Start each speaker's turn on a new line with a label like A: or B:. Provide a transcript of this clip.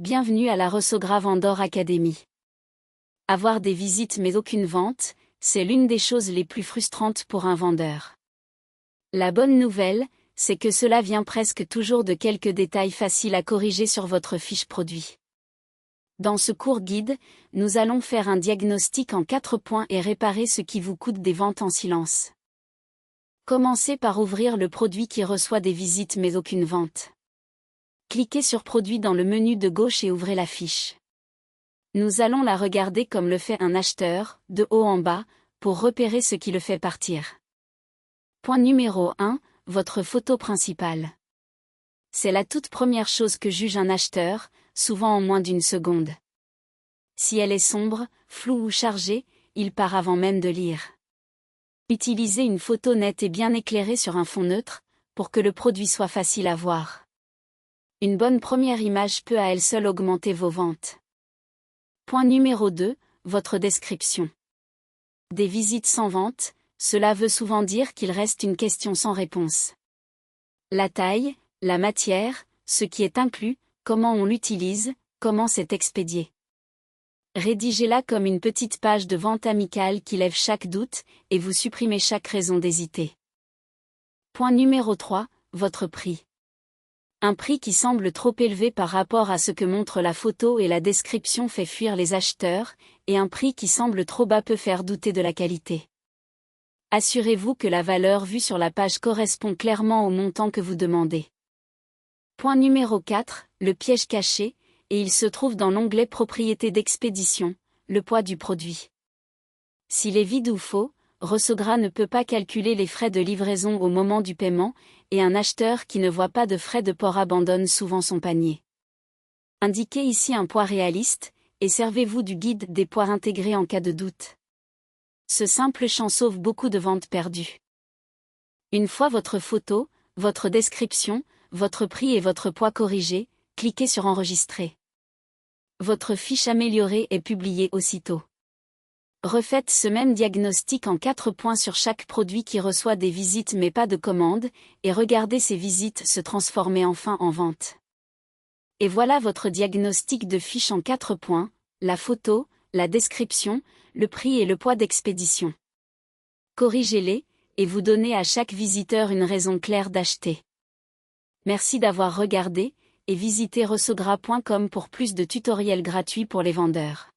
A: Bienvenue à la Ressogra Vendor Academy. Avoir des visites mais aucune vente, c'est l'une des choses les plus frustrantes pour un vendeur. La bonne nouvelle, c'est que cela vient presque toujours de quelques détails faciles à corriger sur votre fiche produit. Dans ce court guide, nous allons faire un diagnostic en 4 points et réparer ce qui vous coûte des ventes en silence. Commencez par ouvrir le produit qui reçoit des visites mais aucune vente. Cliquez sur Produit dans le menu de gauche et ouvrez la fiche. Nous allons la regarder comme le fait un acheteur, de haut en bas, pour repérer ce qui le fait partir. Point numéro 1, votre photo principale. C'est la toute première chose que juge un acheteur, souvent en moins d'une seconde. Si elle est sombre, floue ou chargée, il part avant même de lire. Utilisez une photo nette et bien éclairée sur un fond neutre, pour que le produit soit facile à voir. Une bonne première image peut à elle seule augmenter vos ventes. Point numéro 2, votre description. Des visites sans vente, cela veut souvent dire qu'il reste une question sans réponse. La taille, la matière, ce qui est inclus, comment on l'utilise, comment c'est expédié. Rédigez-la comme une petite page de vente amicale qui lève chaque doute, et vous supprimez chaque raison d'hésiter. Point numéro 3, votre prix. Un prix qui semble trop élevé par rapport à ce que montre la photo et la description fait fuir les acheteurs, et un prix qui semble trop bas peut faire douter de la qualité. Assurez-vous que la valeur vue sur la page correspond clairement au montant que vous demandez. Point numéro 4, le piège caché, et il se trouve dans l'onglet Propriété d'expédition, le poids du produit. S'il est vide ou faux, Ressogra ne peut pas calculer les frais de livraison au moment du paiement, et un acheteur qui ne voit pas de frais de port abandonne souvent son panier. Indiquez ici un poids réaliste, et servez-vous du guide des poids intégrés en cas de doute. Ce simple champ sauve beaucoup de ventes perdues. Une fois votre photo, votre description, votre prix et votre poids corrigés, cliquez sur Enregistrer. Votre fiche améliorée est publiée aussitôt. Refaites ce même diagnostic en 4 points sur chaque produit qui reçoit des visites mais pas de commandes, et regardez ces visites se transformer enfin en vente. Et voilà votre diagnostic de fiche en 4 points, la photo, la description, le prix et le poids d'expédition. Corrigez-les, et vous donnez à chaque visiteur une raison claire d'acheter. Merci d'avoir regardé, et visitez ressogra.com pour plus de tutoriels gratuits pour les vendeurs.